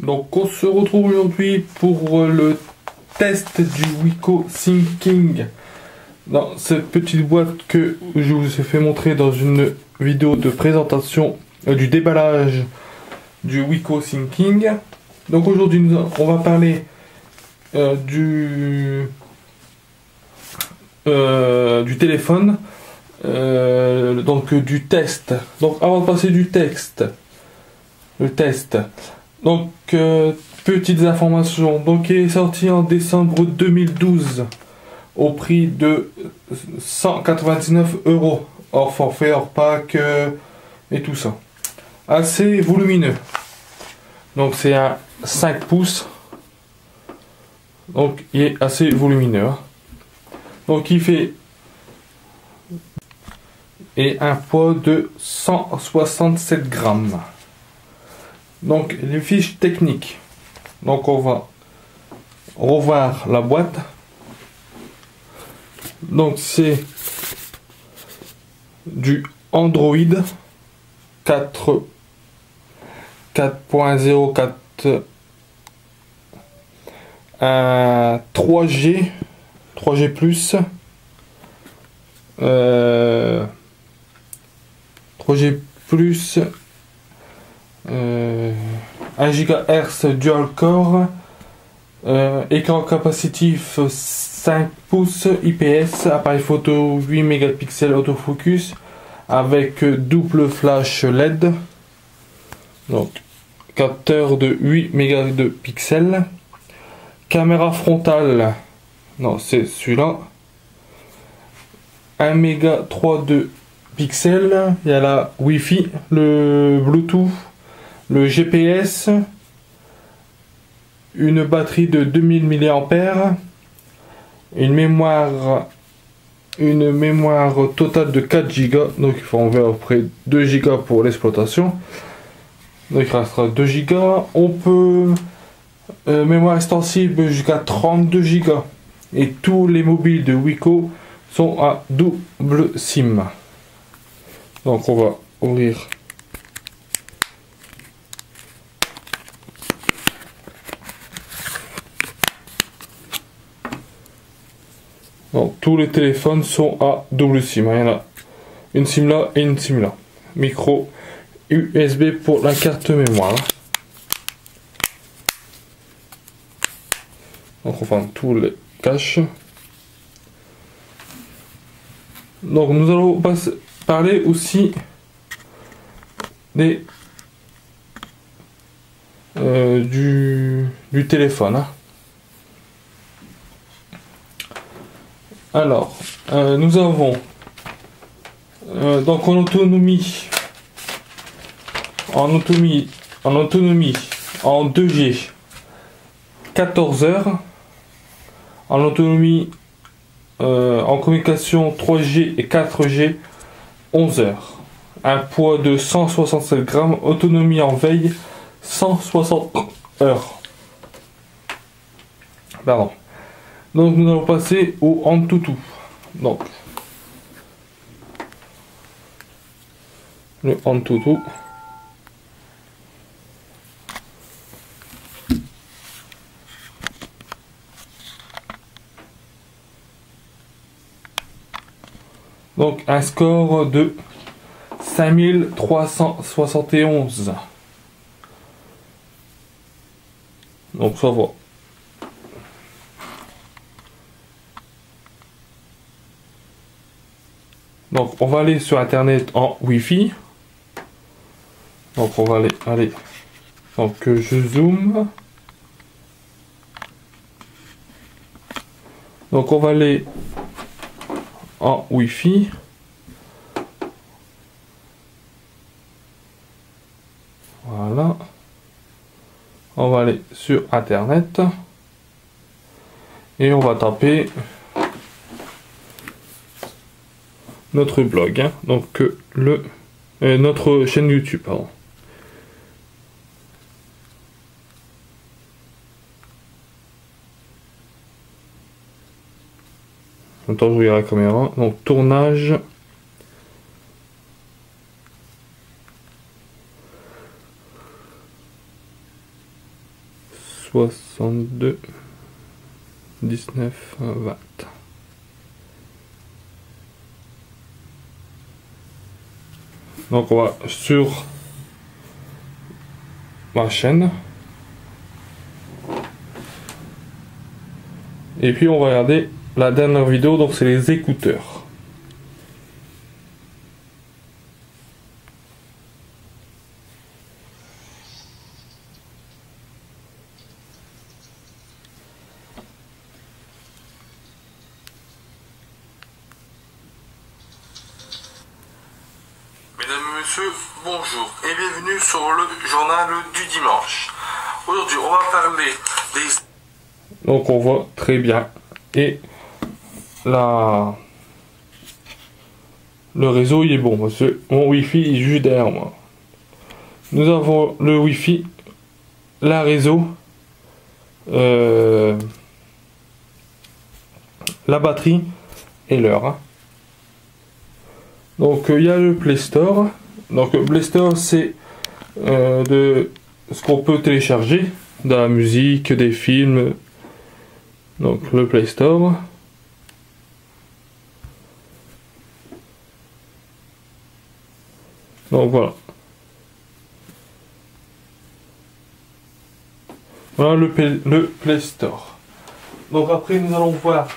Donc on se retrouve aujourd'hui pour le test du Wiko Thinking dans cette petite boîte que je vous ai fait montrer dans une vidéo de présentation du déballage du Wiko Thinking. Donc aujourd'hui on va parler du téléphone, donc du test. Donc avant de passer le test, donc petites informations. Donc il est sorti en décembre 2012 au prix de 199 € hors forfait, hors pack et tout ça. Assez volumineux. Donc c'est un 5 pouces. Donc il est assez volumineux. Donc il fait un poids de 167 grammes. Donc les fiches techniques. Donc on va revoir la boîte. Donc c'est du Android 4.04 3G plus 3G plus 1 GHz dual core, écran capacitif 5 pouces IPS, appareil photo 8 mégapixels autofocus avec double flash LED, donc capteur de 8 mégapixels, caméra frontale, non c'est celui-là, 1 méga 3,2 pixels, il y a la Wi-Fi, le Bluetooth, le GPS, une batterie de 2000 mAh, une mémoire totale de 4 Go, donc il faut enlever à peu près 2 Go pour l'exploitation, donc il restera 2 Go. On peut mémoire extensible jusqu'à 32 Go, et tous les mobiles de Wiko sont à double SIM. Donc on va ouvrir donc tous les téléphones sont à double SIM. Il y en a une SIM là et une SIM là. Micro USB pour la carte mémoire. Donc on va tous les caches. Donc nous allons parler aussi des du téléphone. Alors nous avons donc en autonomie en 2G 14 heures, en autonomie en communication 3G et 4G 11 heures, un poids de 167 grammes, autonomie en veille 160 heures. Pardon. Donc nous allons passer au Antutu. Donc le Antutu. Donc un score de 5371. Donc ça va. Donc on va aller sur internet en Wi-Fi. Donc on va aller. Donc je zoome. Donc on va aller en Wi-Fi. Voilà. On va aller sur internet et on va taper notre blog, hein. Donc notre chaîne YouTube, pardon. En même temps, je regarde la caméra. Donc tournage. 62 19 20. Donc on va sur ma chaîne et puis on va regarder la dernière vidéo, donc c'est les écouteurs. Mesdames et messieurs, bonjour et bienvenue sur le journal du dimanche. Aujourd'hui, on va parler des... Donc on voit très bien. Et le réseau il est bon parce que mon Wi-Fi est juste derrière moi. Nous avons le Wi-Fi, la réseau, la batterie et l'heure. Hein. Donc il y a le Play Store. Donc le Play Store c'est de ce qu'on peut télécharger, de la musique, des films. Donc le Play Store. Donc voilà. Voilà le Play Store. Donc après nous allons voir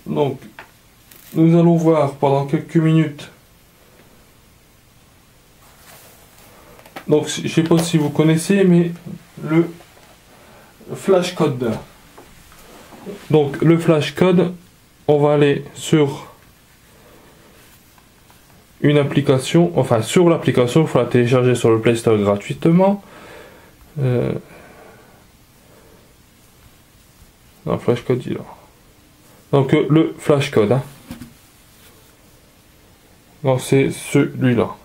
donc nous allons voir pendant quelques minutes. Donc je sais pas si vous connaissez, mais le flash code. Donc le flash code, on va aller sur une application, enfin sur l'application, il faut la télécharger sur le Play Store gratuitement. Non, flash code il est là. Donc le flash code. Hein. Donc c'est celui-là.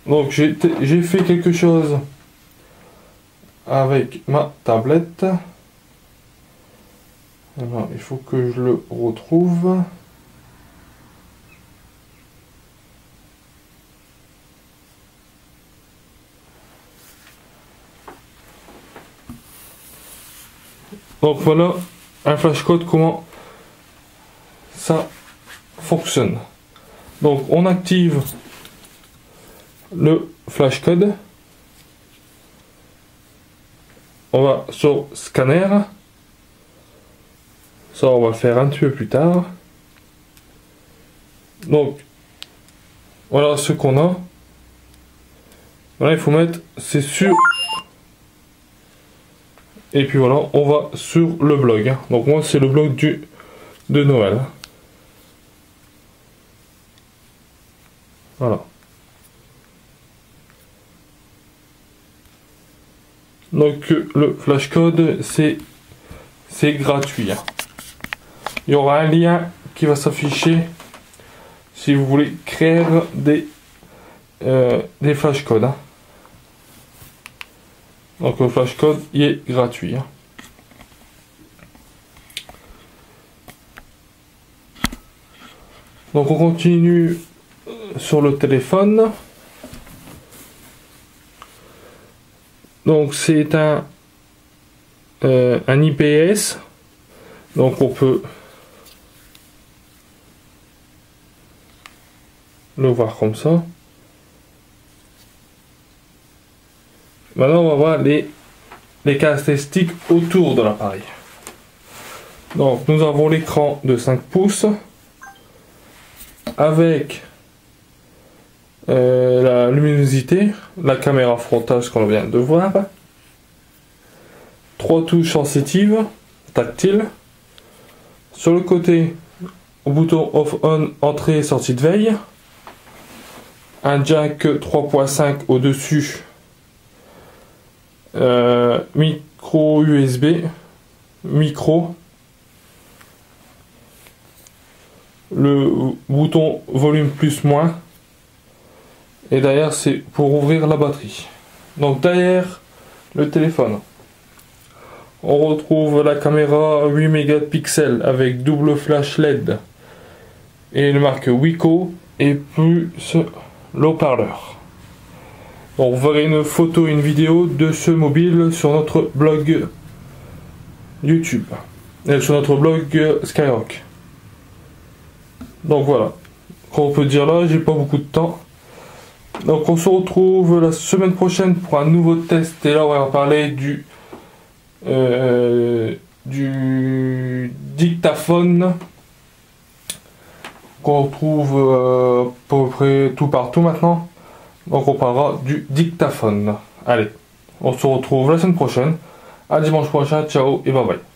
Donc j'ai fait quelque chose avec ma tablette. Alors, il faut que je le retrouve. Donc voilà un flashcode, comment ça fonctionne. Donc on active le flashcode. On va sur scanner. Ça on va le faire un petit peu plus tard. Donc voilà ce qu'on a. Voilà, il faut mettre c'est sûr. Et puis voilà, on va sur le blog. Donc moi c'est le blog de Noël. Voilà. Donc le flashcode c'est gratuit. Il y aura un lien qui va s'afficher si vous voulez créer des flashcodes. Hein. Donc le flashcode il est gratuit. Hein. Donc on continue sur le téléphone. Donc c'est un IPS. Donc on peut le voir comme ça. Maintenant on va voir les caractéristiques autour de l'appareil. Donc nous avons l'écran de 5 pouces avec la luminosité, la caméra frontale, ce qu'on vient de voir, 3 touches sensitives tactiles, sur le côté au bouton off on, entrée et sortie de veille, un jack 3.5 au dessus, micro USB, micro, le bouton volume plus moins, et derrière c'est pour ouvrir la batterie. Donc derrière le téléphone On retrouve la caméra 8 mégapixels avec double flash LED et une marque Wiko et plus l'haut-parleur. On verra une photo et une vidéo de ce mobile sur notre blog YouTube et sur notre blog Skyrock. Donc voilà, qu'on peut dire là, j'ai pas beaucoup de temps. Donc on se retrouve la semaine prochaine pour un nouveau test et là on va parler du dictaphone qu'on trouve à peu près tout partout maintenant. Donc on parlera du dictaphone. Allez, on se retrouve la semaine prochaine. À dimanche prochain, ciao et bye bye.